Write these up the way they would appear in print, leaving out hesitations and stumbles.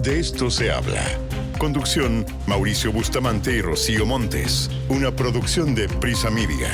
De esto se habla. Conducción, Mauricio Bustamante y Rocío Montes. Una producción de Prisa Media.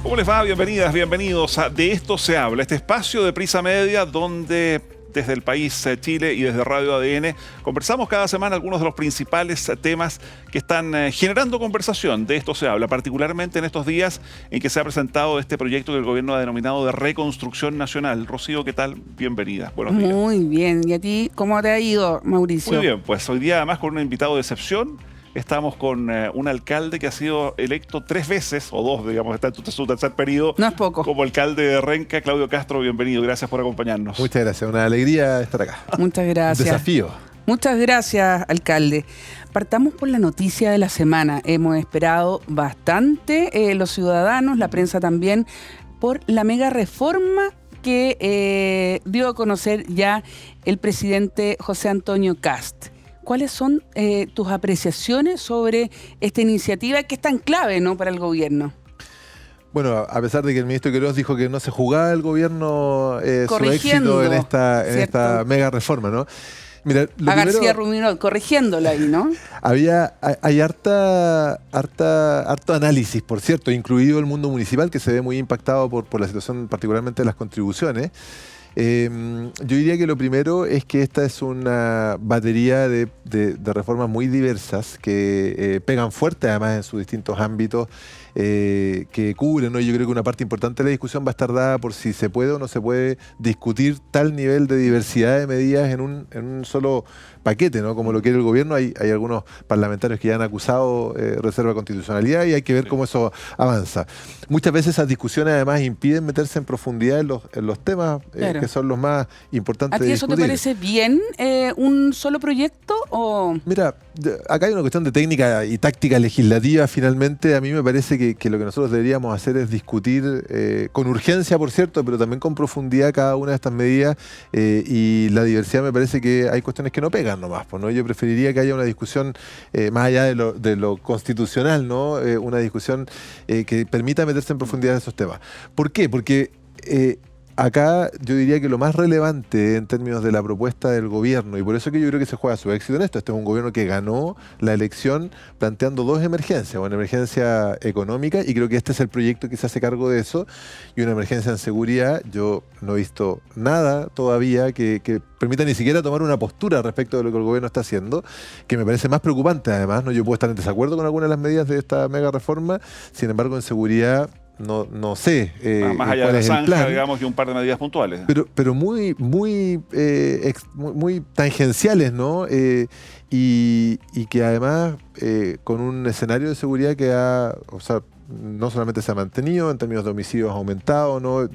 ¿Cómo les va? Bienvenidas, bienvenidos a De Esto Se Habla, este espacio de Prisa Media donde desde el país Chile y desde Radio ADN conversamos cada semana algunos de los principales temas que están generando conversación. De esto se habla, particularmente en estos días en que se ha presentado este proyecto que el gobierno ha denominado de reconstrucción nacional. Rocío, ¿qué tal? Bienvenida. Buenos días. Muy bien. ¿Y a ti cómo te ha ido, Mauricio? Muy bien, pues hoy día además con un invitado de excepción. Estamos con un alcalde que ha sido electo 3 veces, o 2, digamos, está en su tercer periodo. No es poco. Como alcalde de Renca, Claudio Castro, bienvenido. Gracias por acompañarnos. Muchas gracias, una alegría estar acá. Muchas gracias. Desafío. Muchas gracias, alcalde. Partamos por la noticia de la semana. Hemos esperado bastante, los ciudadanos, la prensa también, por la mega reforma que dio a conocer ya el presidente José Antonio Kast. ¿Cuáles son tus apreciaciones sobre esta iniciativa que es tan clave, ¿no, para el gobierno? Bueno, a pesar de que el ministro Queiroz dijo que no se jugaba el gobierno su éxito en esta mega reforma, ¿no? Mira, a García Ruminot, corrigiéndola ahí, ¿no? Hay harto análisis, por cierto, incluido el mundo municipal, que se ve muy impactado por la situación, particularmente de las contribuciones. Yo diría que lo primero es que esta es una batería de reformas muy diversas que pegan fuerte además en sus distintos ámbitos que cubren, ¿no? Yo creo que una parte importante de la discusión va a estar dada por si se puede o no se puede discutir tal nivel de diversidad de medidas en un solo paquete, ¿no? Como lo quiere el gobierno. Hay algunos parlamentarios que ya han acusado reserva de constitucionalidad y hay que ver cómo eso avanza. Muchas veces esas discusiones además impiden meterse en profundidad en los temas claro, que son los más importantes de discutir. ¿A ti eso te parece bien, un solo proyecto? O... Mira, acá hay una cuestión de técnica y táctica legislativa. Finalmente, a mí me parece que lo que nosotros deberíamos hacer es discutir con urgencia, por cierto, pero también con profundidad cada una de estas medidas y la diversidad me parece que hay cuestiones que no pegan nomás, ¿no? Yo preferiría que haya una discusión más allá de lo constitucional, ¿no? Una discusión que permita meterse en profundidad en esos temas. ¿Por qué? Porque acá yo diría que lo más relevante en términos de la propuesta del gobierno, y por eso que yo creo que se juega su éxito en esto, este es un gobierno que ganó la elección planteando 2 emergencias, una emergencia económica, y creo que este es el proyecto que se hace cargo de eso, y una emergencia en seguridad. Yo no he visto nada todavía que permita ni siquiera tomar una postura respecto de lo que el gobierno está haciendo, que me parece más preocupante además, ¿no? Yo puedo estar en desacuerdo con algunas de las medidas de esta mega reforma, sin embargo en seguridad no sé más allá de la zanja, digamos, que un par de medidas puntuales. Pero muy tangenciales, ¿no? Y que además con un escenario de seguridad que no solamente se ha mantenido, en términos de homicidios ha aumentado, ¿no?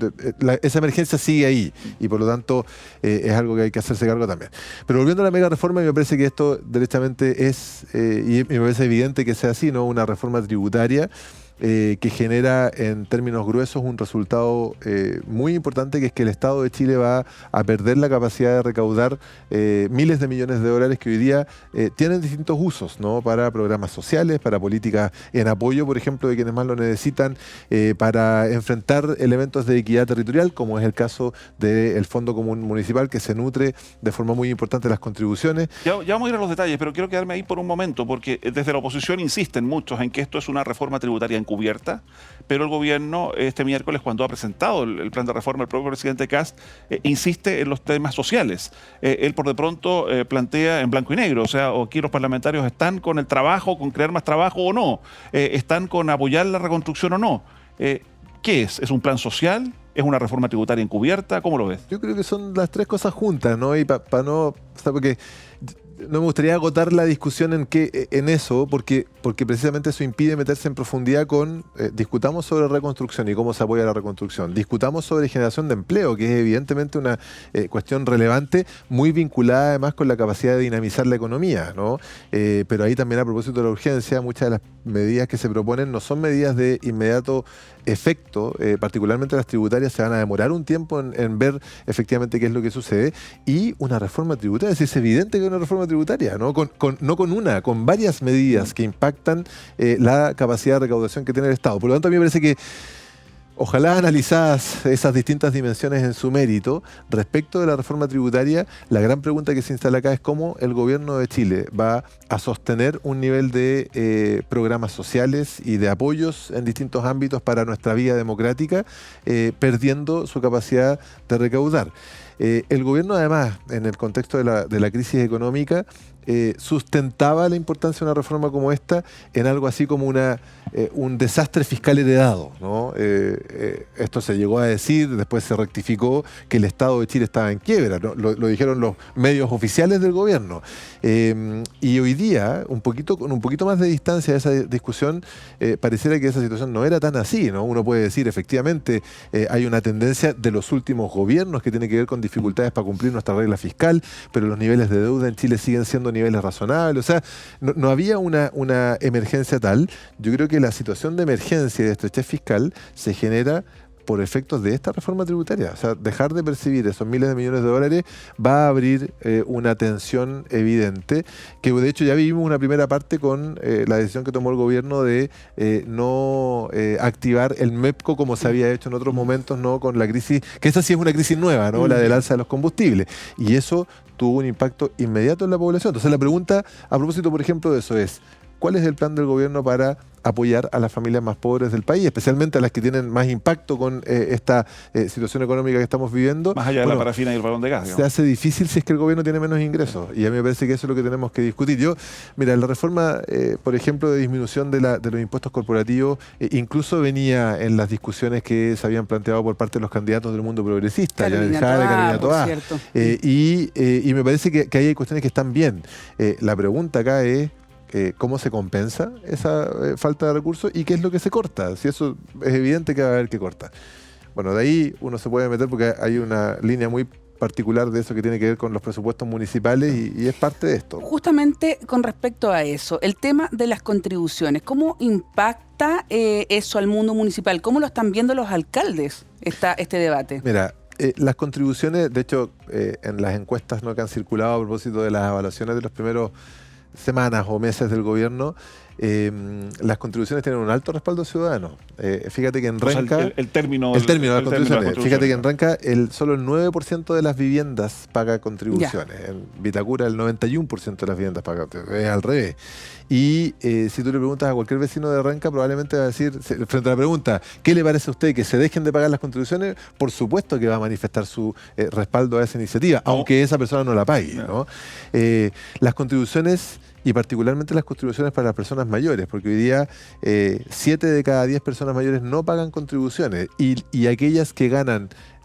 Esa emergencia sigue ahí y por lo tanto es algo que hay que hacerse cargo también. Pero volviendo a la mega reforma, me parece que esto derechamente es, y me parece evidente que sea así, ¿no? Una reforma tributaria que genera en términos gruesos un resultado muy importante, que es que el Estado de Chile va a perder la capacidad de recaudar miles de millones de dólares que hoy día tienen distintos usos, ¿no? Para programas sociales, para políticas en apoyo, por ejemplo, de quienes más lo necesitan, para enfrentar elementos de equidad territorial, como es el caso del Fondo Común Municipal, que se nutre de forma muy importante de las contribuciones. Ya vamos a ir a los detalles, pero quiero quedarme ahí por un momento, porque desde la oposición insisten muchos en que esto es una reforma tributaria encubierta, pero el gobierno este miércoles, cuando ha presentado el plan de reforma, el propio presidente Kast insiste en los temas sociales. Él por de pronto plantea en blanco y negro, o sea, o aquí los parlamentarios están con el trabajo, con crear más trabajo o no, están con apoyar la reconstrucción o no. ¿Qué es? ¿Es un plan social? ¿Es una reforma tributaria encubierta? ¿Cómo lo ves? Yo creo que son las 3 cosas juntas, ¿no? Y para no... O sea, porque no me gustaría agotar la discusión en eso, porque precisamente eso impide meterse en profundidad con discutamos sobre reconstrucción y cómo se apoya la reconstrucción. Discutamos sobre generación de empleo, que es evidentemente una cuestión relevante, muy vinculada además con la capacidad de dinamizar la economía, ¿no? Pero ahí también, a propósito de la urgencia, muchas de las medidas que se proponen no son medidas de inmediato efecto, particularmente las tributarias se van a demorar un tiempo en ver efectivamente qué es lo que sucede, y una reforma tributaria, es evidente que es una reforma tributaria, ¿no? Con varias medidas que impactan la capacidad de recaudación que tiene el Estado. Por lo tanto, a mí me parece que Ojalá analizadas esas distintas dimensiones en su mérito, respecto de la reforma tributaria, la gran pregunta que se instala acá es cómo el gobierno de Chile va a sostener un nivel de programas sociales y de apoyos en distintos ámbitos para nuestra vida democrática, perdiendo su capacidad de recaudar. El gobierno, además, en el contexto de la crisis económica, sustentaba la importancia de una reforma como esta en algo así como un desastre fiscal heredado, ¿no? Esto se llegó a decir, después se rectificó que el Estado de Chile estaba en quiebra, ¿no? Lo dijeron los medios oficiales del gobierno. Y hoy día, con un poquito más de distancia de esa discusión, pareciera que esa situación no era tan así, ¿no? Uno puede decir, efectivamente, hay una tendencia de los últimos gobiernos que tiene que ver con dificultades para cumplir nuestra regla fiscal, pero los niveles de deuda en Chile siguen siendo niveles razonables. O sea, no había una emergencia tal. Yo creo que la situación de emergencia y de estrechez fiscal se genera por efectos de esta reforma tributaria. O sea, dejar de percibir esos miles de millones de dólares va a abrir una tensión evidente, que de hecho ya vimos una primera parte con la decisión que tomó el gobierno de no activar el MEPCO como se había hecho en otros momentos, ¿no? Con la crisis, que esa sí es una crisis nueva, ¿no? La del alza de los combustibles. Y eso tuvo un impacto inmediato en la población. Entonces la pregunta, a propósito, por ejemplo, de eso es, ¿cuál es el plan del gobierno para apoyar a las familias más pobres del país, especialmente a las que tienen más impacto con esta situación económica que estamos viviendo? Más allá de la parafina y el balón de gas, digamos. Se hace difícil si es que el gobierno tiene menos ingresos, y a mí me parece que eso es lo que tenemos que discutir. Mira, la reforma, por ejemplo, de disminución de los impuestos corporativos, incluso venía en las discusiones que se habían planteado por parte de los candidatos del mundo progresista, Carolina Toá. Y me parece que ahí hay cuestiones que están bien. La pregunta acá es cómo se compensa esa falta de recursos y qué es lo que se corta. Si eso es evidente que va a haber que cortar. Bueno, de ahí uno se puede meter porque hay una línea muy particular de eso que tiene que ver con los presupuestos municipales y es parte de esto. Justamente con respecto a eso, el tema de las contribuciones, ¿cómo impacta eso al mundo municipal? ¿Cómo lo están viendo los alcaldes este debate? Mira, las contribuciones, de hecho, en las encuestas, ¿no?, que han circulado a propósito de las evaluaciones de los primeros semanas o meses del gobierno, las contribuciones tienen un alto respaldo ciudadano. Fíjate que en Renca... el término de las contribuciones. Fíjate que en Renca solo el 9% de las viviendas paga contribuciones. Ya. En Vitacura el 91% de las viviendas paga contribuciones. Es al revés. Y si tú le preguntas a cualquier vecino de Renca, probablemente va a decir, frente a la pregunta, ¿qué le parece a usted que se dejen de pagar las contribuciones? Por supuesto que va a manifestar su respaldo a esa iniciativa, aunque esa persona no la pague, ¿no? Las contribuciones, y particularmente las contribuciones para las personas mayores, porque hoy día 7 de cada 10 personas mayores no pagan contribuciones, y aquellas que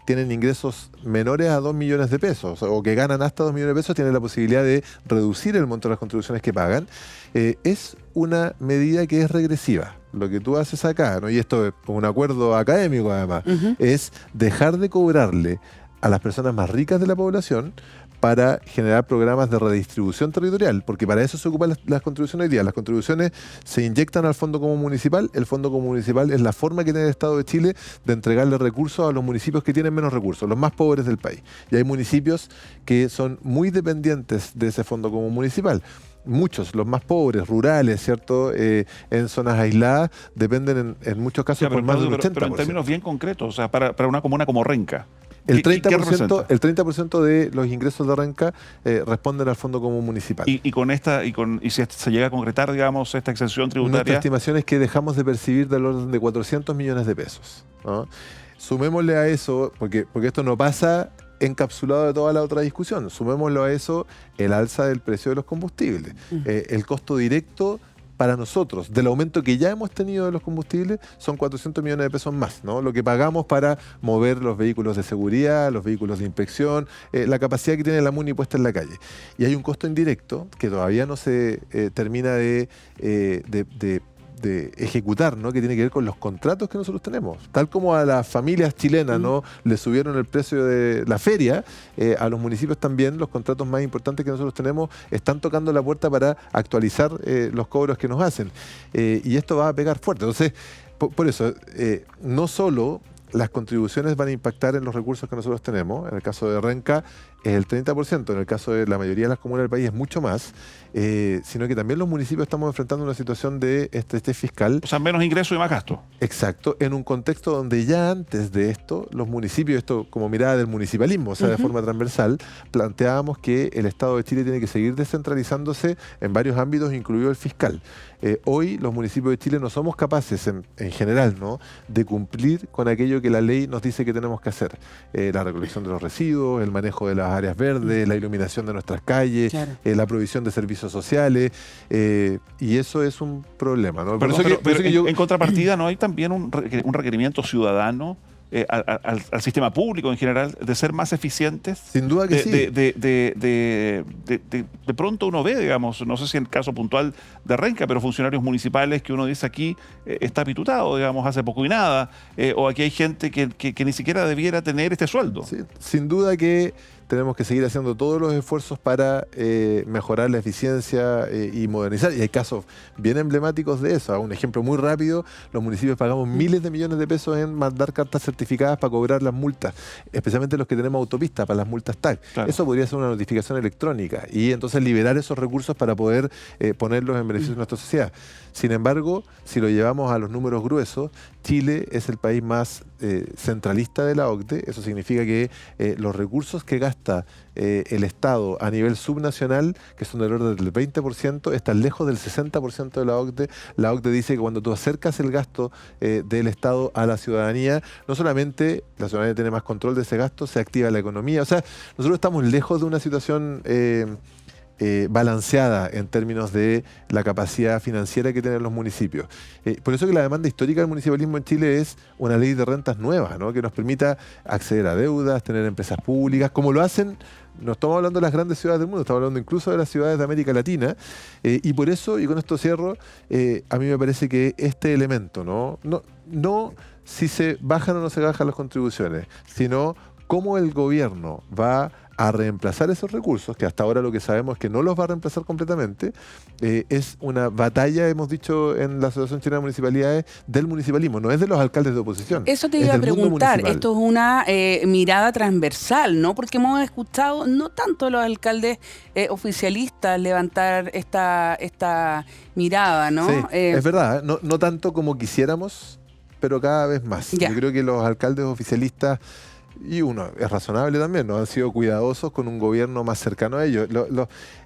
tienen ingresos menores a 2 millones de pesos o que ganan hasta 2 millones de pesos tienen la posibilidad de reducir el monto de las contribuciones que pagan. Es una medida que es regresiva. Lo que tú haces acá, ¿no?, y esto es un acuerdo académico además, es dejar de cobrarle a las personas más ricas de la población para generar programas de redistribución territorial, porque para eso se ocupan las contribuciones hoy día. Las contribuciones se inyectan al Fondo Común Municipal. El Fondo Común Municipal es la forma que tiene el Estado de Chile de entregarle recursos a los municipios que tienen menos recursos, los más pobres del país. Y hay municipios que son muy dependientes de ese Fondo Común Municipal. Muchos, los más pobres, rurales, ¿cierto? En zonas aisladas, dependen en muchos casos por más de un 80%. Pero en términos bien concretos, o sea, para una comuna como Renca, el 30% de los ingresos de Renca responden al Fondo Común Municipal. Y si se llega a concretar, digamos, esta exención tributaria... Nuestra estimación es que dejamos de percibir del orden de 400 millones de pesos, ¿no? Sumémosle a eso, porque esto no pasa encapsulado de toda la otra discusión, sumémoslo a eso el alza del precio de los combustibles. El costo directo para nosotros, del aumento que ya hemos tenido de los combustibles, son 400 millones de pesos más, ¿no? Lo que pagamos para mover los vehículos de seguridad, los vehículos de inspección, la capacidad que tiene la MUNI puesta en la calle. Y hay un costo indirecto que todavía no se termina de ejecutar, ¿no?, que tiene que ver con los contratos que nosotros tenemos. Tal como a las familias chilenas, ¿no?, le subieron el precio de la feria, a los municipios también los contratos más importantes que nosotros tenemos están tocando la puerta para actualizar los cobros que nos hacen. Y esto va a pegar fuerte. Entonces, por eso, no solo las contribuciones van a impactar en los recursos que nosotros tenemos, en el caso de Renca, es el 30%, en el caso de la mayoría de las comunas del país es mucho más, sino que también los municipios estamos enfrentando una situación de estrechez fiscal. O sea, menos ingresos y más gastos. Exacto, en un contexto donde ya antes de esto, los municipios, esto como mirada del municipalismo, o sea, de forma transversal, planteábamos que el Estado de Chile tiene que seguir descentralizándose en varios ámbitos, incluido el fiscal. Hoy los municipios de Chile no somos capaces, en general, ¿no?, de cumplir con aquello que la ley nos dice que tenemos que hacer. La recolección de los residuos, el manejo de las áreas verdes, la iluminación de nuestras calles, Claro. La provisión de servicios sociales, y eso es un problema, ¿no? Pero, Por eso que yo- en contrapartida, ¿no hay también un requerimiento ciudadano al sistema público en general de ser más eficientes? Sin duda que sí. De pronto uno ve, digamos, no sé si en el caso puntual de Renca, pero funcionarios municipales que uno dice aquí está pitutado, digamos, hace poco y nada, o aquí hay gente que ni siquiera debiera tener este sueldo. Sí, sin duda que tenemos que seguir haciendo todos los esfuerzos para mejorar la eficiencia y modernizar. Y hay casos bien emblemáticos de eso. Un ejemplo muy rápido, los municipios pagamos miles de millones de pesos en mandar cartas certificadas para cobrar las multas, especialmente los que tenemos autopistas, para las multas TAC. Claro. Eso podría ser una notificación electrónica y entonces liberar esos recursos para poder ponerlos en beneficio de nuestra sociedad. Sin embargo, si lo llevamos a los números gruesos, Chile es el país más centralista de la OCDE. Eso significa que los recursos que gasta el Estado a nivel subnacional, que son del orden del 20%, están lejos del 60% de la OCDE. La OCDE dice que cuando tú acercas el gasto del Estado a la ciudadanía, no solamente la ciudadanía tiene más control de ese gasto, se activa la economía. O sea, nosotros estamos lejos de una situación balanceada en términos de la capacidad financiera que tienen los municipios. Por eso que la demanda histórica del municipalismo en Chile es una ley de rentas nueva, ¿no?, que nos permita acceder a deudas, tener empresas públicas, como lo hacen. No estamos hablando de las grandes ciudades del mundo, estamos hablando incluso de las ciudades de América Latina. Y por eso, y con esto cierro, a mí me parece que este elemento, no si se bajan o no se bajan las contribuciones, sino cómo el gobierno va a reemplazar esos recursos, que hasta ahora lo que sabemos es que no los va a reemplazar completamente, es una batalla, hemos dicho en la Asociación Chilena de Municipalidades, del municipalismo, no es de los alcaldes de oposición. Eso te es iba a del mundo preguntar, municipal. esto es una mirada transversal, ¿no? Porque hemos escuchado no tanto a los alcaldes oficialistas levantar esta mirada, ¿no? Sí, es verdad, no tanto como quisiéramos, pero cada vez más. Ya. Yo creo que los alcaldes oficialistas, y uno es razonable también, ¿no?, han sido cuidadosos con un gobierno más cercano a ellos.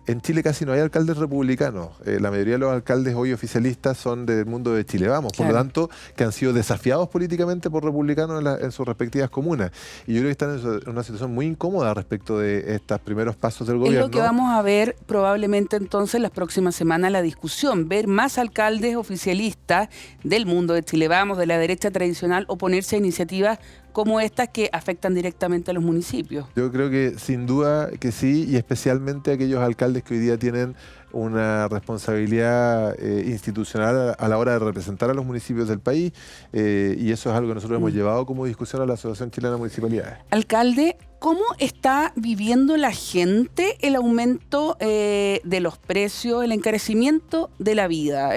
En Chile casi no hay alcaldes republicanos. La mayoría de los alcaldes hoy oficialistas son del mundo de Chile Vamos, por lo Claro. tanto, que han sido desafiados políticamente por republicanos en sus respectivas comunas. Y yo creo que están en una situación muy incómoda respecto de estos primeros pasos del Es gobierno. lo que vamos a ver probablemente entonces las próximas semanas, la discusión, ver más alcaldes oficialistas del mundo de Chile Vamos, de la derecha tradicional, oponerse a iniciativas como estas que afectan directamente a los municipios. Yo creo que sin duda que sí, y especialmente aquellos alcaldes que hoy día tienen una responsabilidad institucional a la hora de representar a los municipios del país, y eso es algo que nosotros hemos llevado como discusión a la Asociación Chilena de Municipalidades. Alcalde, ¿cómo está viviendo la gente el aumento de los precios, el encarecimiento de la vida?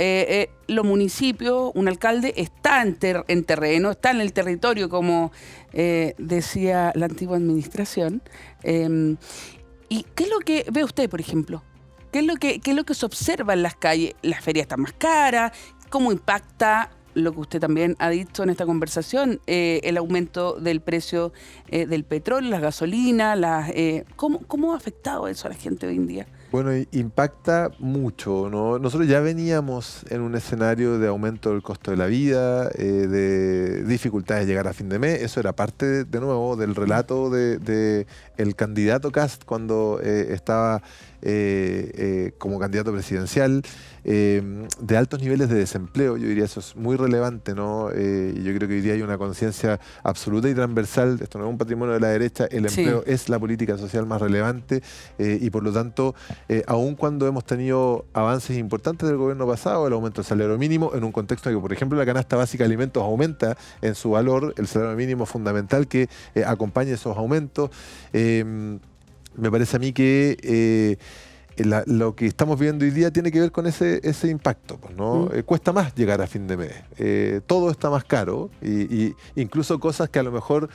Los municipios, un alcalde está en terreno, está en el territorio, como decía la antigua administración. ¿Y qué es lo que ve usted, por ejemplo? ¿Qué es lo que se observa en las calles? ¿Las ferias están más caras? ¿Cómo impacta lo que usted también ha dicho en esta conversación, el aumento del precio del petróleo, las gasolinas? ¿Cómo ha afectado eso a la gente hoy en día? Bueno, impacta mucho, ¿no? Nosotros ya veníamos en un escenario de aumento del costo de la vida, de dificultades de llegar a fin de mes. Eso era parte, de nuevo, del relato de el candidato Kast cuando estaba como candidato presidencial, de altos niveles de desempleo. Yo diría eso es muy relevante, ¿no? Y yo creo que hoy día hay una conciencia absoluta y transversal. Esto no es un patrimonio de la derecha, el empleo es la política social más relevante, y por lo tanto, aun cuando hemos tenido avances importantes del gobierno pasado, el aumento del salario mínimo, en un contexto en que, por ejemplo, la canasta básica de alimentos aumenta en su valor, el salario mínimo es fundamental que acompañe esos aumentos. Me parece a mí que lo que estamos viendo hoy día tiene que ver con ese impacto, pues, ¿no? Cuesta más llegar a fin de mes. Todo está más caro y incluso cosas que a lo mejor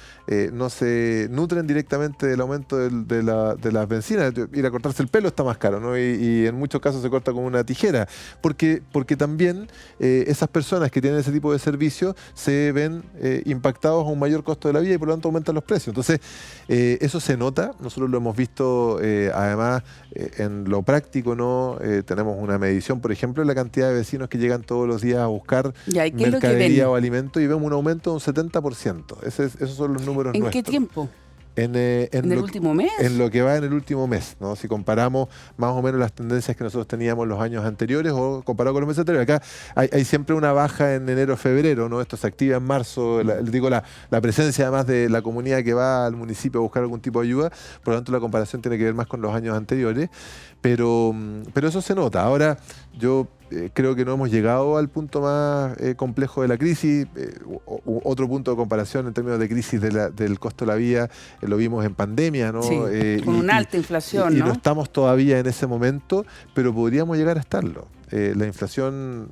no se nutren directamente del aumento de las bencinas. Ir a cortarse el pelo está más caro, ¿no? Y en muchos casos se corta con una tijera. Porque también esas personas que tienen ese tipo de servicios se ven impactados a un mayor costo de la vida y por lo tanto aumentan los precios. Entonces, eso se nota. Nosotros lo hemos visto además en lo práctico, ¿no? Tenemos una medición, por ejemplo, de la cantidad de vecinos que llegan todos los días a buscar mercadería o alimento y vemos un aumento de un 70%. Esos son los números nuestros. ¿En qué tiempo? ¿En el último mes? En lo que va en el último mes, ¿no? Si comparamos más o menos las tendencias que nosotros teníamos los años anteriores o comparado con los meses anteriores. Acá hay siempre una baja en enero, febrero, ¿no? Esto se activa en marzo. La presencia además de la comunidad que va al municipio a buscar algún tipo de ayuda, por lo tanto la comparación tiene que ver más con los años anteriores, pero eso se nota. Ahora, yo creo que no hemos llegado al punto más complejo de la crisis. Otro punto de comparación en términos de crisis del costo de la vida lo vimos en pandemia, ¿no? Sí, con una alta inflación, ¿no? Y no estamos todavía en ese momento, pero podríamos llegar a estarlo. La inflación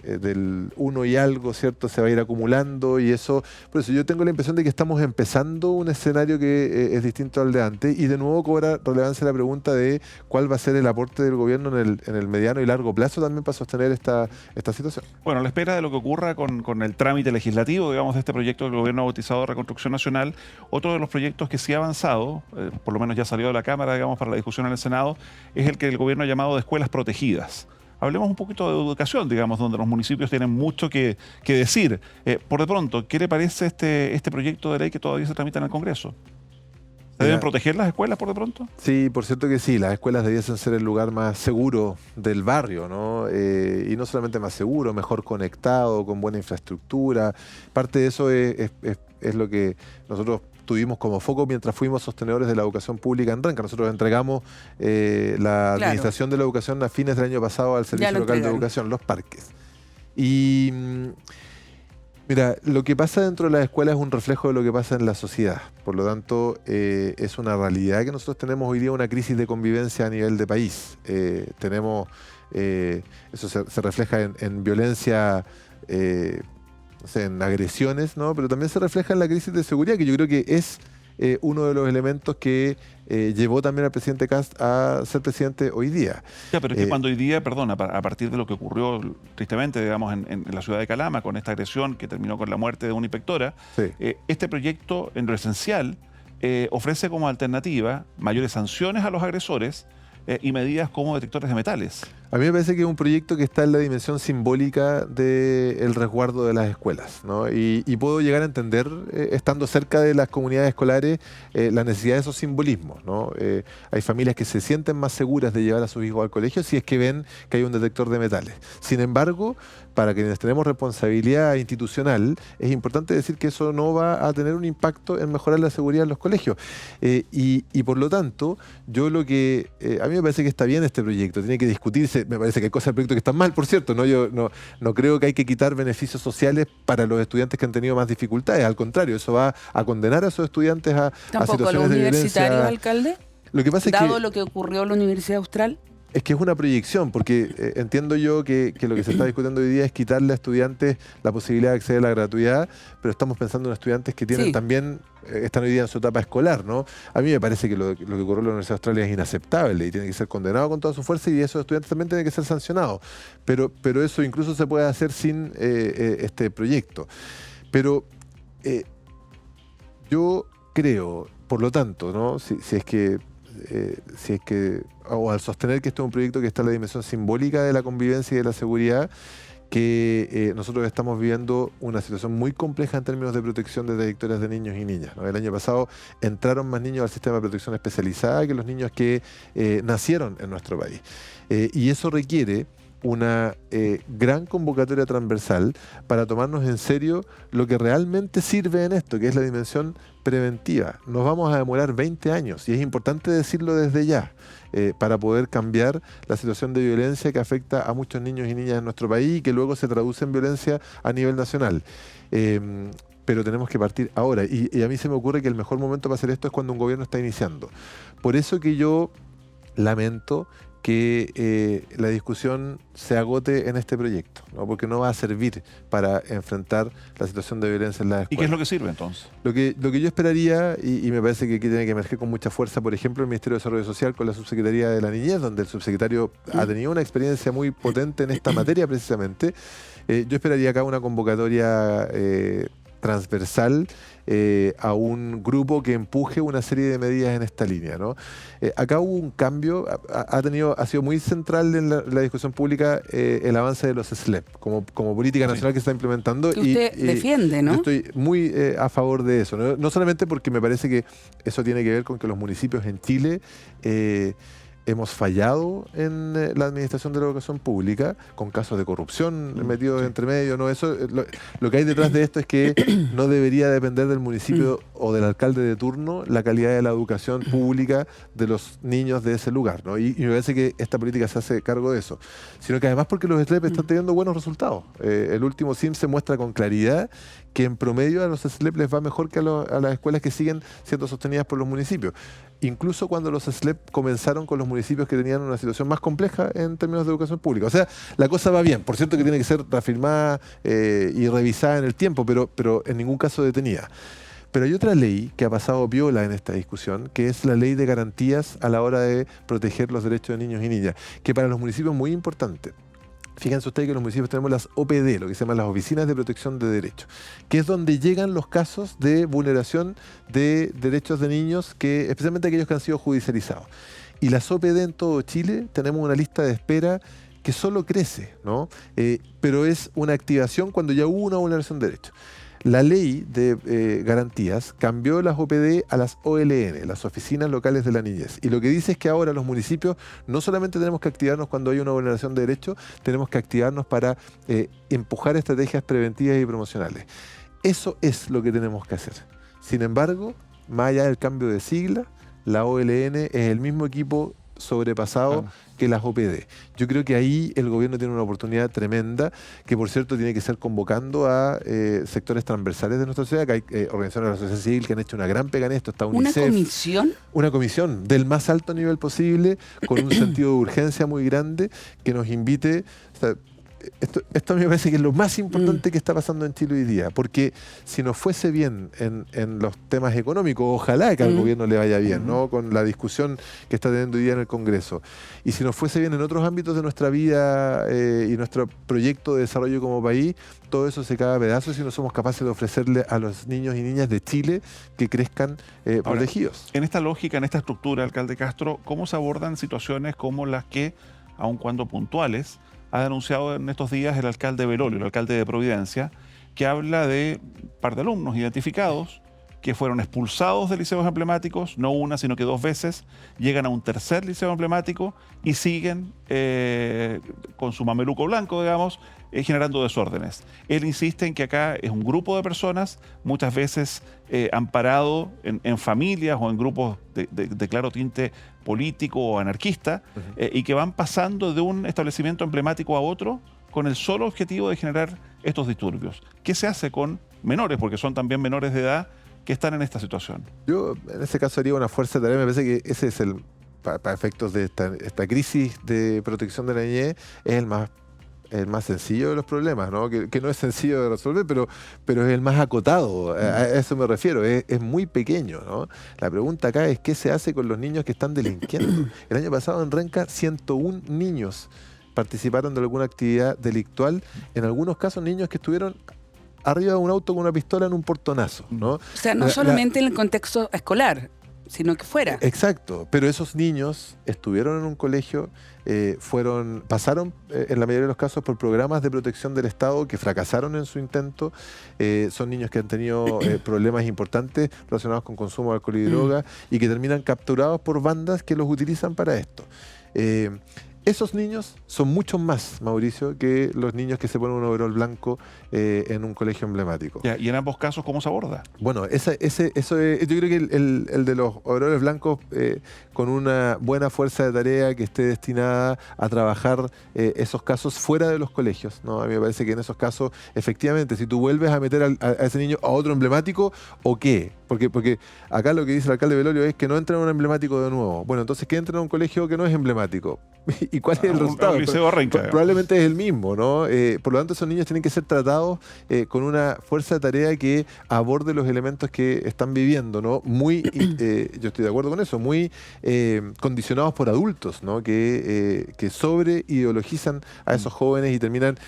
del 1 y algo, ¿cierto? Se va a ir acumulando y eso, por eso yo tengo la impresión de que estamos empezando un escenario que es distinto al de antes y de nuevo cobra relevancia la pregunta de cuál va a ser el aporte del gobierno en el mediano y largo plazo también para sostener esta situación. Bueno, a la espera de lo que ocurra con el trámite legislativo, digamos, de este proyecto del gobierno bautizado de Reconstrucción Nacional, otro de los proyectos que sí ha avanzado, por lo menos ya salió de la Cámara, digamos, para la discusión en el Senado, es el que el gobierno ha llamado de escuelas protegidas. Hablemos un poquito de educación, digamos, donde los municipios tienen mucho que decir. Por de pronto, ¿qué le parece este proyecto de ley que todavía se tramita en el Congreso? ¿Se deben proteger las escuelas por de pronto? Sí, por cierto que sí. Las escuelas debiesen ser el lugar más seguro del barrio, ¿no? Y no solamente más seguro, mejor conectado, con buena infraestructura. Parte de eso es lo que nosotros tuvimos como foco mientras fuimos sostenedores de la educación pública en Renca. Nosotros entregamos la administración de la educación a fines del año pasado al Servicio Local de Educación, los parques. Y mira, lo que pasa dentro de las escuelas es un reflejo de lo que pasa en la sociedad. Por lo tanto, es una realidad que nosotros tenemos hoy día una crisis de convivencia a nivel de país. Tenemos, eso se refleja en violencia, no sé, en agresiones, ¿no? Pero también se refleja en la crisis de seguridad, que yo creo que es uno de los elementos que llevó también al presidente Kast a ser presidente hoy día. Ya, pero es que cuando hoy día, perdona, a partir de lo que ocurrió tristemente, digamos, en la ciudad de Calama, con esta agresión que terminó con la muerte de una inspectora, sí. Este proyecto, en lo esencial, ofrece como alternativa mayores sanciones a los agresores y medidas como detectores de metales. A mí me parece que es un proyecto que está en la dimensión simbólica del resguardo de las escuelas, ¿no? Y puedo llegar a entender, estando cerca de las comunidades escolares, la necesidad de esos simbolismos, ¿no? Hay familias que se sienten más seguras de llevar a sus hijos al colegio si es que ven que hay un detector de metales. Sin embargo, para quienes tenemos responsabilidad institucional, es importante decir que eso no va a tener un impacto en mejorar la seguridad en los colegios. Y por lo tanto, yo lo que... a mí me parece que está bien este proyecto, tiene que discutirse. Me parece que hay cosas del proyecto que están mal, por cierto, ¿no? Yo no creo que hay que quitar beneficios sociales para los estudiantes que han tenido más dificultades. Al contrario, eso va a condenar a esos estudiantes a situaciones de violencia. ¿Tampoco los universitarios, alcalde? Lo que pasa dado lo que ocurrió en la Universidad Austral. Es que es una proyección, porque entiendo yo que lo que se está discutiendo hoy día es quitarle a estudiantes la posibilidad de acceder a la gratuidad, pero estamos pensando en estudiantes que tienen también, están hoy día en su etapa escolar, ¿no? A mí me parece que lo que ocurrió en la Universidad Austral es inaceptable y tiene que ser condenado con toda su fuerza y esos estudiantes también tienen que ser sancionados. Pero eso incluso se puede hacer sin este proyecto. Pero yo creo, por lo tanto, ¿no? Si es que o al sostener que esto es un proyecto que está en la dimensión simbólica de la convivencia y de la seguridad, que nosotros estamos viviendo una situación muy compleja en términos de protección de trayectorias de niños y niñas, ¿no? El año pasado entraron más niños al sistema de protección especializada que los niños que nacieron en nuestro país. Y eso requiere una gran convocatoria transversal para tomarnos en serio lo que realmente sirve en esto, que es la dimensión preventiva. Nos vamos a demorar 20 años y es importante decirlo desde ya para poder cambiar la situación de violencia que afecta a muchos niños y niñas en nuestro país y que luego se traduce en violencia a nivel nacional. Pero tenemos que partir ahora y a mí se me ocurre que el mejor momento para hacer esto es cuando un gobierno está iniciando. Por eso que yo lamento que la discusión se agote en este proyecto, ¿no? Porque no va a servir para enfrentar la situación de violencia en las escuelas. ¿Y qué es lo que sirve entonces? Lo que yo esperaría, y me parece que aquí tiene que emerger con mucha fuerza, por ejemplo, el Ministerio de Desarrollo Social con la Subsecretaría de la Niñez, donde el subsecretario ha tenido una experiencia muy potente en esta materia precisamente. Yo esperaría acá una convocatoria transversal a un grupo que empuje una serie de medidas en esta línea, ¿no? Acá hubo un cambio, ha sido muy central en la discusión pública el avance de los SLEP como política nacional que se está implementando. Que usted defiende, ¿no? Yo estoy muy a favor de eso, ¿no? No solamente porque me parece que eso tiene que ver con que los municipios en Chile hemos fallado en la administración de la educación pública, con casos de corrupción metidos entre medio, ¿no? Eso, lo que hay detrás de esto es que no debería depender del municipio o del alcalde de turno la calidad de la educación pública de los niños de ese lugar, ¿no? Y me parece que esta política se hace cargo de eso. Sino que además porque los SLEP están teniendo buenos resultados. El último CIMSE muestra con claridad que en promedio a los SLEP les va mejor que a las escuelas que siguen siendo sostenidas por los municipios. Incluso cuando los SLEP comenzaron con los municipios que tenían una situación más compleja en términos de educación pública. O sea, la cosa va bien. Por cierto que tiene que ser reafirmada y revisada en el tiempo, pero en ningún caso detenida. Pero hay otra ley que ha pasado viola en esta discusión, que es la ley de garantías a la hora de proteger los derechos de niños y niñas, que para los municipios es muy importante. Fíjense ustedes que en los municipios tenemos las OPD, lo que se llaman las Oficinas de Protección de Derechos, que es donde llegan los casos de vulneración de derechos de niños, especialmente aquellos que han sido judicializados. Y las OPD en todo Chile tenemos una lista de espera que solo crece, ¿no? Pero es una activación cuando ya hubo una vulneración de derechos. La ley de garantías cambió las OPD a las OLN, las Oficinas Locales de la Niñez. Y lo que dice es que ahora los municipios no solamente tenemos que activarnos cuando hay una vulneración de derechos, tenemos que activarnos para empujar estrategias preventivas y promocionales. Eso es lo que tenemos que hacer. Sin embargo, más allá del cambio de sigla, la OLN es el mismo equipo sobrepasado que las OPD. Yo creo que ahí el gobierno tiene una oportunidad tremenda, que por cierto tiene que ser convocando a sectores transversales de nuestra sociedad, que hay organizaciones de la sociedad civil que han hecho una gran pega en esto. Está UNICEF, ¿Una comisión? Una comisión del más alto nivel posible, con un sentido de urgencia muy grande, que nos invite. O sea, esto me parece que es lo más importante que está pasando en Chile hoy día, porque si nos fuese bien en los temas económicos, ojalá que al gobierno le vaya bien, ¿no? Con la discusión que está teniendo hoy día en el Congreso, y si nos fuese bien en otros ámbitos de nuestra vida y nuestro proyecto de desarrollo como país, todo eso se cae a pedazos si no somos capaces de ofrecerle a los niños y niñas de Chile que crezcan protegidos. En esta lógica, en esta estructura, alcalde Castro, ¿cómo se abordan situaciones como las que, aun cuando puntuales, ha denunciado en estos días el alcalde Belolio, el alcalde de Providencia, que habla de un par de alumnos identificados que fueron expulsados de liceos emblemáticos, no una, sino que 2 veces, llegan a un tercer liceo emblemático y siguen con su mameluco blanco, digamos, generando desórdenes? Él insiste en que acá es un grupo de personas, muchas veces amparado en familias o en grupos de claro tinte político o anarquista, y que van pasando de un establecimiento emblemático a otro con el solo objetivo de generar estos disturbios. ¿Qué se hace con menores? Porque son también menores de edad que están en esta situación. Yo en ese caso haría una fuerza de tarea. Me parece que ese es para efectos de esta crisis de protección de la niñez, es el más sencillo de los problemas, ¿no? Que no es sencillo de resolver, pero es el más acotado. A eso me refiero. Es muy pequeño, ¿no? La pregunta acá es ¿qué se hace con los niños que están delinquiendo? El año pasado en Renca 101 niños participaron de alguna actividad delictual, en algunos casos niños que estuvieron arriba de un auto con una pistola en un portonazo, ¿no? O sea, no solamente en el contexto escolar, sino que fuera. Exacto, pero esos niños estuvieron en un colegio, pasaron en la mayoría de los casos por programas de protección del Estado que fracasaron en su intento. Son niños que han tenido problemas importantes relacionados con consumo de alcohol y droga y que terminan capturados por bandas que los utilizan para esto. Esos niños son muchos más, Mauricio, que los niños que se ponen un overol blanco en un colegio emblemático. Ya, y en ambos casos, ¿cómo se aborda? Bueno, eso es, yo creo que el de los overoles blancos con una buena fuerza de tarea que esté destinada a trabajar esos casos fuera de los colegios, ¿no? A mí me parece que en esos casos, efectivamente, si tú vuelves a meter a ese niño a otro emblemático, ¿o qué? Porque acá lo que dice el alcalde Velorio es que no entran a un emblemático de nuevo. Bueno, entonces que entran a un colegio que no es emblemático. ¿Y cuál es el resultado? Un liceo Renca, probablemente es el mismo, ¿no? Por lo tanto, esos niños tienen que ser tratados con una fuerza de tarea que aborde los elementos que están viviendo, ¿no? Muy, yo estoy de acuerdo con eso, muy condicionados por adultos, ¿no? Que sobre ideologizan a esos jóvenes y terminan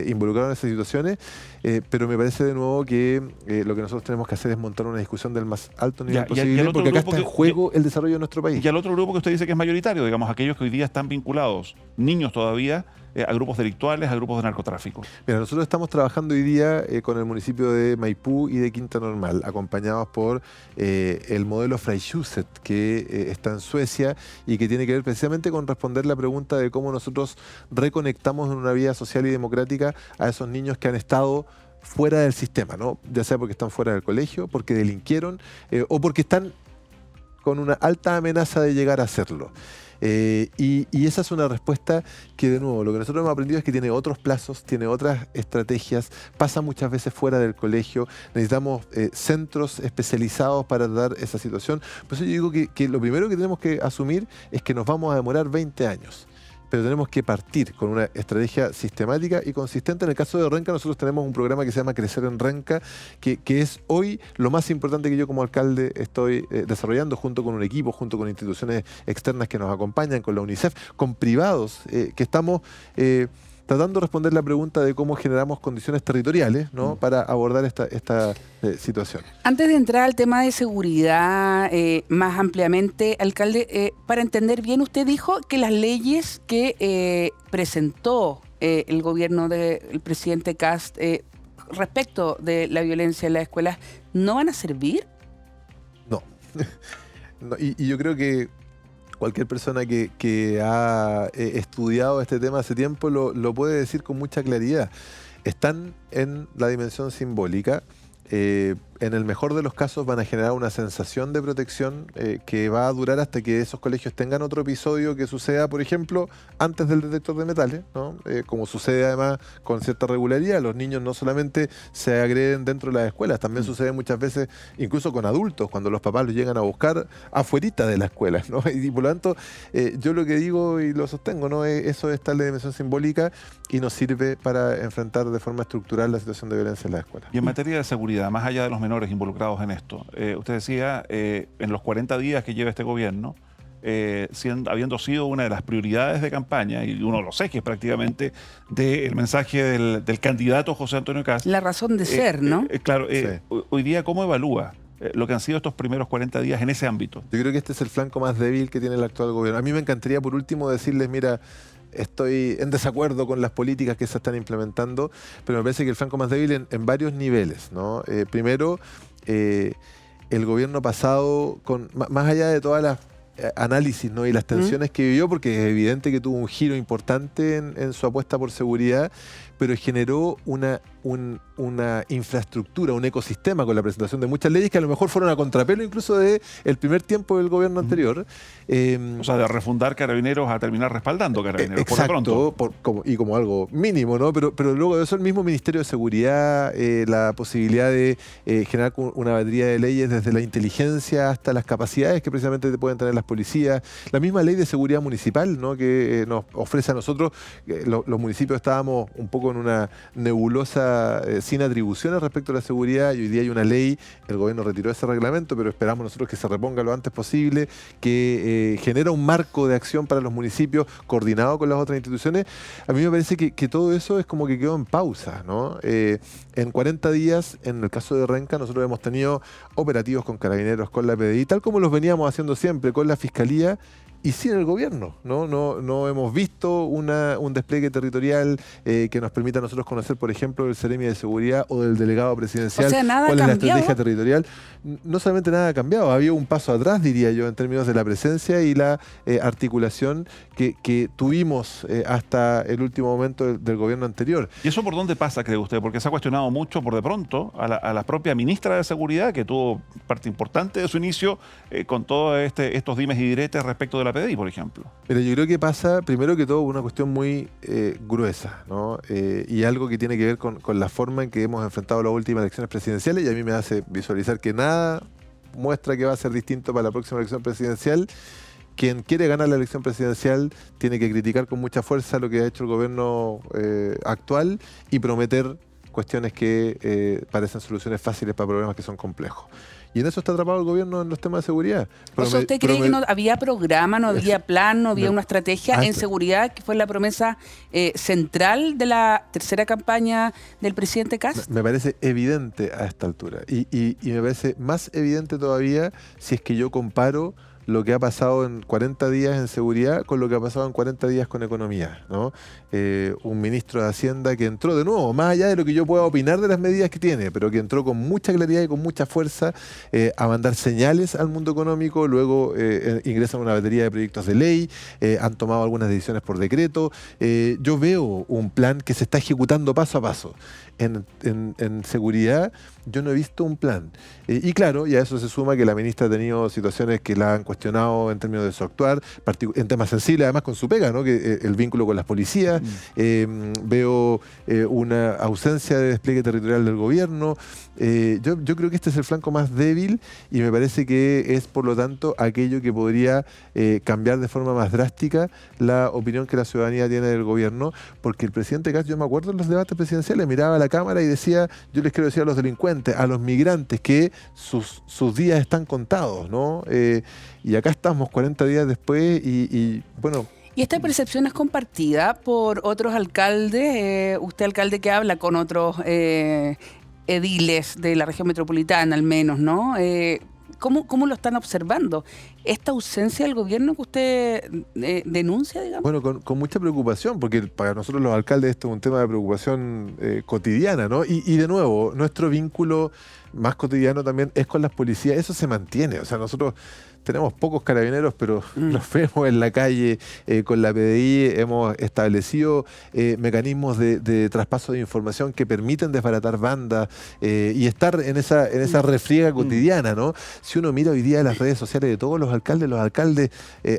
involucrados en esas situaciones. Pero me parece de nuevo que lo que nosotros tenemos que hacer es montar una discusión del más alto nivel posible, porque acá está en juego el desarrollo de nuestro país. Y al otro grupo que usted dice que es mayoritario, digamos, aquellos que hoy día están vinculados, niños todavía, a grupos delictuales, a grupos de narcotráfico. Mira, nosotros estamos trabajando hoy día con el municipio de Maipú y de Quinta Normal, acompañados por el modelo Frejhuset, que está en Suecia y que tiene que ver precisamente con responder la pregunta de cómo nosotros reconectamos en una vida social y democrática a esos niños que han estado fuera del sistema, ¿no? Ya sea porque están fuera del colegio, porque delinquieron o porque están con una alta amenaza de llegar a hacerlo. Y esa es una respuesta que, de nuevo, lo que nosotros hemos aprendido es que tiene otros plazos, tiene otras estrategias, pasa muchas veces fuera del colegio, necesitamos centros especializados para dar esa situación. Por eso yo digo que lo primero que tenemos que asumir es que nos vamos a demorar 20 años. Pero tenemos que partir con una estrategia sistemática y consistente. En el caso de Renca, nosotros tenemos un programa que se llama Crecer en Renca, que es hoy lo más importante que yo como alcalde estoy desarrollando junto con un equipo, junto con instituciones externas que nos acompañan, con la UNICEF, con privados, que estamos tratando de responder la pregunta de cómo generamos condiciones territoriales, ¿no? Para abordar esta situación. Antes de entrar al tema de seguridad más ampliamente, alcalde, para entender bien, usted dijo que las leyes que presentó el gobierno del presidente Kast respecto de la violencia en las escuelas no van a servir. No. No, y yo creo que cualquier persona que ha estudiado este tema hace tiempo lo puede decir con mucha claridad. Están en la dimensión simbólica. En el mejor de los casos van a generar una sensación de protección que va a durar hasta que esos colegios tengan otro episodio que suceda, por ejemplo, antes del detector de metales, ¿no? Como sucede además con cierta regularidad. Los niños no solamente se agreden dentro de las escuelas, también sucede muchas veces incluso con adultos, cuando los papás los llegan a buscar afuerita de la escuela, ¿no? Y por lo tanto, yo lo que digo y lo sostengo, ¿no? Eso está en la dimensión simbólica y nos sirve para enfrentar de forma estructural la situación de violencia en las escuelas. Y en materia de seguridad, más allá de los menores involucrados en esto, usted decía, en los 40 días que lleva este gobierno, habiendo sido una de las prioridades de campaña, y uno lo sé que es prácticamente del mensaje del candidato José Antonio Kast. La razón de ser, ¿no? Claro, Sí. Hoy día, ¿cómo evalúa lo que han sido estos primeros 40 días en ese ámbito? Yo creo que este es el flanco más débil que tiene el actual gobierno. A mí me encantaría, por último, decirles, mira, estoy en desacuerdo con las políticas que se están implementando, pero me parece que el flanco más débil en varios niveles, ¿no? Primero, el gobierno pasado, más allá de todas las análisis, ¿no? Y las tensiones que vivió, porque es evidente que tuvo un giro importante en su apuesta por seguridad, pero generó una infraestructura, un ecosistema con la presentación de muchas leyes que a lo mejor fueron a contrapelo incluso del primer tiempo del gobierno anterior. O sea, de refundar Carabineros a terminar respaldando Carabineros, exacto, por de pronto. Como algo mínimo, ¿no? Pero luego de eso el mismo Ministerio de Seguridad, la posibilidad de generar una batería de leyes desde la inteligencia hasta las capacidades que precisamente pueden tener las policías, la misma ley de seguridad municipal, ¿no? Que nos ofrece a nosotros, los municipios estábamos un poco en una nebulosa sin atribuciones respecto a la seguridad y hoy día hay una ley, el gobierno retiró ese reglamento, pero esperamos nosotros que se reponga lo antes posible, que genera un marco de acción para los municipios coordinado con las otras instituciones. A mí me parece que todo eso es como que quedó en pausa, ¿no? En 40 días, en el caso de Renca, nosotros hemos tenido operativos con Carabineros, con la PDI, tal como los veníamos haciendo siempre, con la Fiscalía y sin el gobierno, ¿no? No hemos visto un despliegue territorial que nos permita a nosotros conocer, por ejemplo, del Seremi de Seguridad o del delegado presidencial, O sea, ¿nada cuál es la cambiado? estrategia territorial. No solamente nada ha cambiado, había un paso atrás, diría yo, en términos de la presencia y la articulación que tuvimos hasta el último momento del gobierno anterior. ¿Y eso por dónde pasa, cree usted? Porque se ha cuestionado mucho por de pronto a la propia ministra de Seguridad, que tuvo parte importante de su inicio con todos estos dimes y diretes respecto de la PDI, por ejemplo. Pero yo creo que pasa, primero que todo, una cuestión muy gruesa, ¿no? Y algo que tiene que ver con la forma en que hemos enfrentado las últimas elecciones presidenciales, y a mí me hace visualizar que nada muestra que va a ser distinto para la próxima elección presidencial. Quien quiere ganar la elección presidencial tiene que criticar con mucha fuerza lo que ha hecho el gobierno actual y prometer cuestiones que parecen soluciones fáciles para problemas que son complejos. Y en eso está atrapado el gobierno en los temas de seguridad. O sea, ¿usted cree que no había programa, no había plan, no había una estrategia en seguridad, que fue la promesa central de la tercera campaña del presidente Kast? Me parece evidente a esta altura. Y me parece más evidente todavía si es que yo comparo lo que ha pasado en 40 días en seguridad con lo que ha pasado en 40 días con economía, ¿no? Un ministro de Hacienda que entró de nuevo, más allá de lo que yo pueda opinar de las medidas que tiene, pero que entró con mucha claridad y con mucha fuerza a mandar señales al mundo económico, luego ingresan una batería de proyectos de ley, han tomado algunas decisiones por decreto. Yo veo un plan que se está ejecutando paso a paso. En seguridad yo no he visto un plan. Y claro, y a eso se suma que la ministra ha tenido situaciones que la han cuestionado en términos de su actuar, en temas sensibles, además con su pega, ¿no? Que el vínculo con las policías. Veo una ausencia de despliegue territorial del gobierno. Yo creo que este es el flanco más débil y me parece que es, por lo tanto, aquello que podría cambiar de forma más drástica la opinión que la ciudadanía tiene del gobierno, porque el presidente Kast, yo me acuerdo en los debates presidenciales, miraba a la Cámara y decía, yo les quiero decir a los delincuentes, a los migrantes, que sus días están contados, ¿no? Y acá estamos 40 días después y bueno... ¿Y esta percepción es compartida por otros alcaldes? Usted, alcalde, que habla con otros ediles de la región metropolitana, al menos, ¿no? ¿Cómo lo están observando? ¿Esta ausencia del gobierno que usted denuncia, digamos? Bueno, con mucha preocupación, porque para nosotros los alcaldes esto es un tema de preocupación cotidiana, ¿no? Y de nuevo, nuestro vínculo más cotidiano también es con las policías. Eso se mantiene. O sea, nosotros tenemos pocos carabineros, pero los vemos en la calle con la PDI. Hemos establecido mecanismos de traspaso de información que permiten desbaratar bandas y estar en esa refriega cotidiana, ¿no? Si uno mira hoy día las redes sociales de todos los alcaldes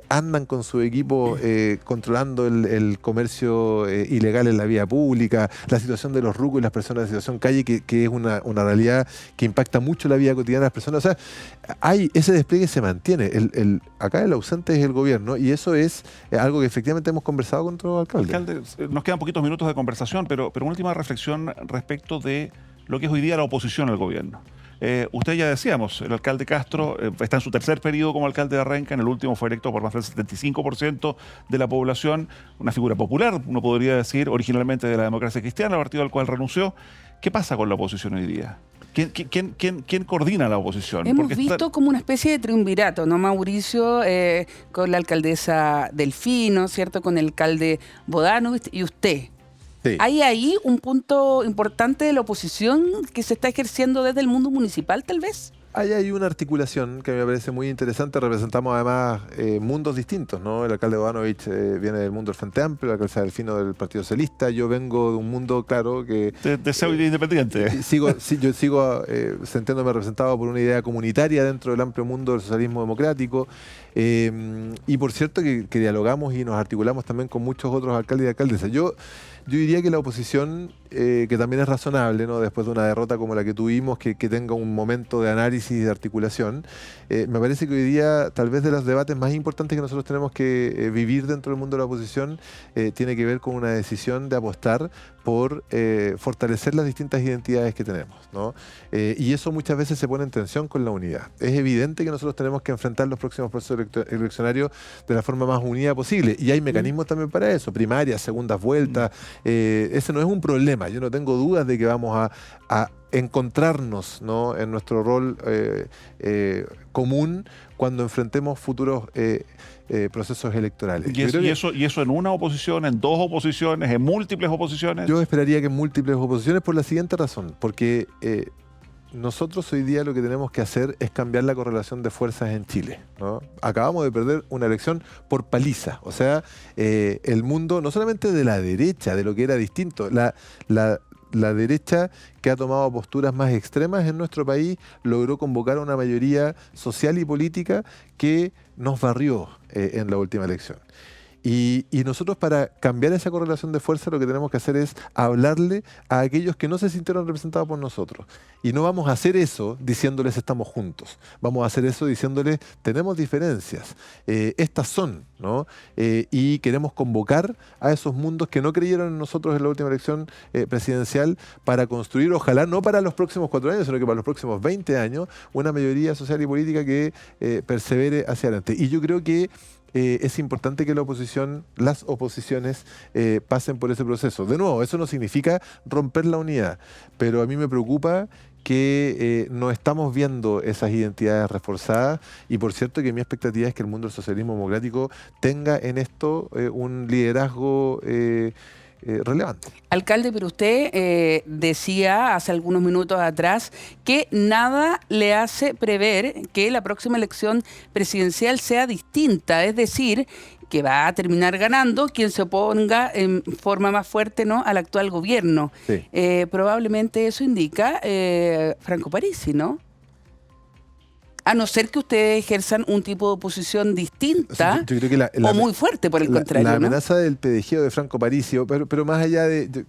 andan con su equipo controlando el comercio ilegal en la vía pública, la situación de los rucos y las personas de situación calle, que es una realidad que impacta mucho la vida cotidiana de las personas. O sea, ese despliegue se mantiene. Acá el ausente es el gobierno y eso es algo que efectivamente hemos conversado con otros alcaldes. Alcalde, nos quedan poquitos minutos de conversación, pero una última reflexión respecto de lo que es hoy día la oposición al gobierno. Usted ya decíamos, el alcalde Castro está en su tercer periodo como alcalde de Renca, en el último fue electo por más del 75% de la población, una figura popular, uno podría decir, originalmente de la democracia cristiana, partido al cual renunció. ¿Qué pasa con la oposición hoy día? ¿Quién coordina la oposición? Hemos visto como una especie de triunvirato, ¿no, Mauricio? Con la alcaldesa Delfino, ¿cierto? Con el alcalde Bodanovich y usted. Sí. ¿Hay ahí un punto importante de la oposición que se está ejerciendo desde el mundo municipal, tal vez? Hay una articulación que me parece muy interesante. Representamos además mundos distintos, ¿no? El alcalde Bodanovich viene del mundo del Frente Amplio, la alcaldesa Delfino del Partido Socialista. Yo vengo de un mundo, claro, que... de ser independiente. Yo sigo sintiéndome representado por una idea comunitaria dentro del amplio mundo del socialismo democrático. Y por cierto que dialogamos y nos articulamos también con muchos otros alcaldes y alcaldesas. Yo diría que la oposición, que también es razonable, ¿no? Después de una derrota como la que tuvimos, que tenga un momento de análisis y de articulación, me parece que hoy día tal vez de los debates más importantes que nosotros tenemos que vivir dentro del mundo de la oposición tiene que ver con una decisión de apostar por fortalecer las distintas identidades que tenemos, ¿no? Y eso muchas veces se pone en tensión con la unidad. Es evidente que nosotros tenemos que enfrentar los próximos procesos eleccionarios de la forma más unida posible. Y hay mecanismos también para eso, primarias, segundas vueltas. Ese no es un problema. Yo no tengo dudas de que vamos a encontrarnos, ¿no? En nuestro rol común cuando enfrentemos futuros procesos electorales. ¿Y eso en una oposición, en dos oposiciones, en múltiples oposiciones? Yo esperaría que en múltiples oposiciones por la siguiente razón, porque nosotros hoy día lo que tenemos que hacer es cambiar la correlación de fuerzas en Chile, ¿no? Acabamos de perder una elección por paliza. O sea, el mundo, no solamente de la derecha, de lo que era distinto, la derecha que ha tomado posturas más extremas en nuestro país logró convocar a una mayoría social y política que nos barrió en la última elección. Y nosotros, para cambiar esa correlación de fuerza, lo que tenemos que hacer es hablarle a aquellos que no se sintieron representados por nosotros. Y no vamos a hacer eso diciéndoles estamos juntos. Vamos a hacer eso diciéndoles tenemos diferencias. Estas son, ¿no? Y queremos convocar a esos mundos que no creyeron en nosotros en la última elección presidencial para construir, ojalá no para los próximos 4 años, sino que para los próximos 20 años, una mayoría social y política que persevere hacia adelante. Y yo creo que es importante que las oposiciones pasen por ese proceso. De nuevo, eso no significa romper la unidad, pero a mí me preocupa que no estamos viendo esas identidades reforzadas, y por cierto que mi expectativa es que el mundo del socialismo democrático tenga en esto un liderazgo relevante. Alcalde, pero usted decía hace algunos minutos atrás que nada le hace prever que la próxima elección presidencial sea distinta, es decir, que va a terminar ganando quien se oponga en forma más fuerte, ¿no?, al actual gobierno. Sí. Probablemente eso indica Franco Parisi, ¿no? A no ser que ustedes ejerzan un tipo de oposición distinta, O sea, yo creo que o muy fuerte, por el contrario, la ¿no? amenaza del pedejeo de Franco Parisi, pero más allá de...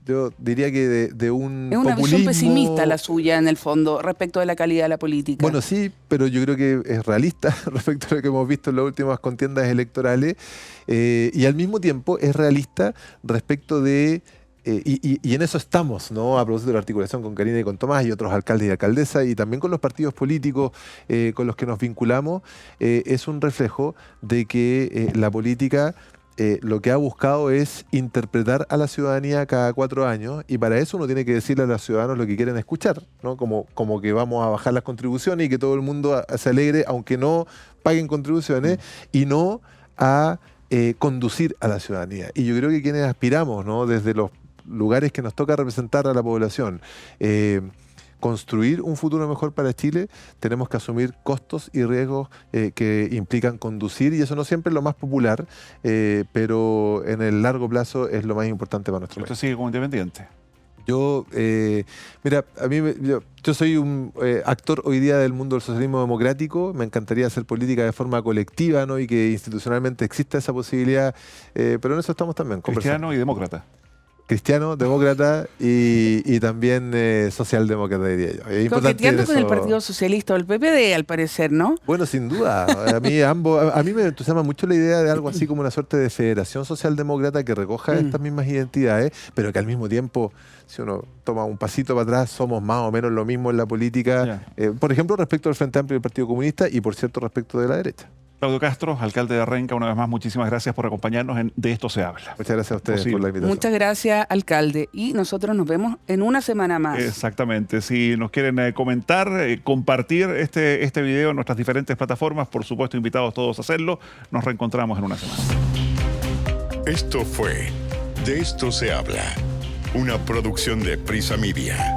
Yo diría que de un Es una populismo... visión pesimista la suya, en el fondo, respecto de la calidad de la política. Bueno, sí, pero yo creo que es realista respecto a lo que hemos visto en las últimas contiendas electorales, y al mismo tiempo es realista respecto de... Y en eso estamos, ¿no? A propósito de la articulación con Karina y con Tomás y otros alcaldes y alcaldesas, y también con los partidos políticos con los que nos vinculamos, es un reflejo de que la política lo que ha buscado es interpretar a la ciudadanía cada 4 años, y para eso uno tiene que decirle a los ciudadanos lo que quieren escuchar, ¿no? Como que vamos a bajar las contribuciones y que todo el mundo se alegre aunque no paguen contribuciones, y no a conducir a la ciudadanía. Y yo creo que quienes aspiramos, ¿no?, desde los lugares que nos toca representar a la población, construir un futuro mejor para Chile, tenemos que asumir costos y riesgos que implican conducir, y eso no siempre es lo más popular, pero en el largo plazo es lo más importante para nuestro país. ¿Usted sigue como independiente? Yo, mira, yo soy un actor hoy día del mundo del socialismo democrático. Me encantaría hacer política de forma colectiva, ¿no?, y que institucionalmente exista esa posibilidad, pero en eso estamos también. Cristiano y demócrata. Cristiano, demócrata y también socialdemócrata, diría yo. Es importante Coqueteando con eso. el Partido Socialista o el PPD, al parecer, ¿no? Bueno, sin duda. A mí me entusiasma mucho la idea de algo así como una suerte de federación socialdemócrata que recoja estas mismas identidades, pero que al mismo tiempo, si uno toma un pasito para atrás, somos más o menos lo mismo en la política. Por ejemplo, respecto al Frente Amplio y el Partido Comunista, y por cierto, respecto de la derecha. Claudio Castro, alcalde de Renca, una vez más, muchísimas gracias por acompañarnos en De Esto se habla. Muchas gracias a ustedes por la invitación. Muchas gracias, alcalde. Y nosotros nos vemos en una semana más. Exactamente. Si nos quieren comentar, compartir este video en nuestras diferentes plataformas, por supuesto, invitados todos a hacerlo. Nos reencontramos en una semana. Esto fue De Esto se habla, una producción de Prisa Media.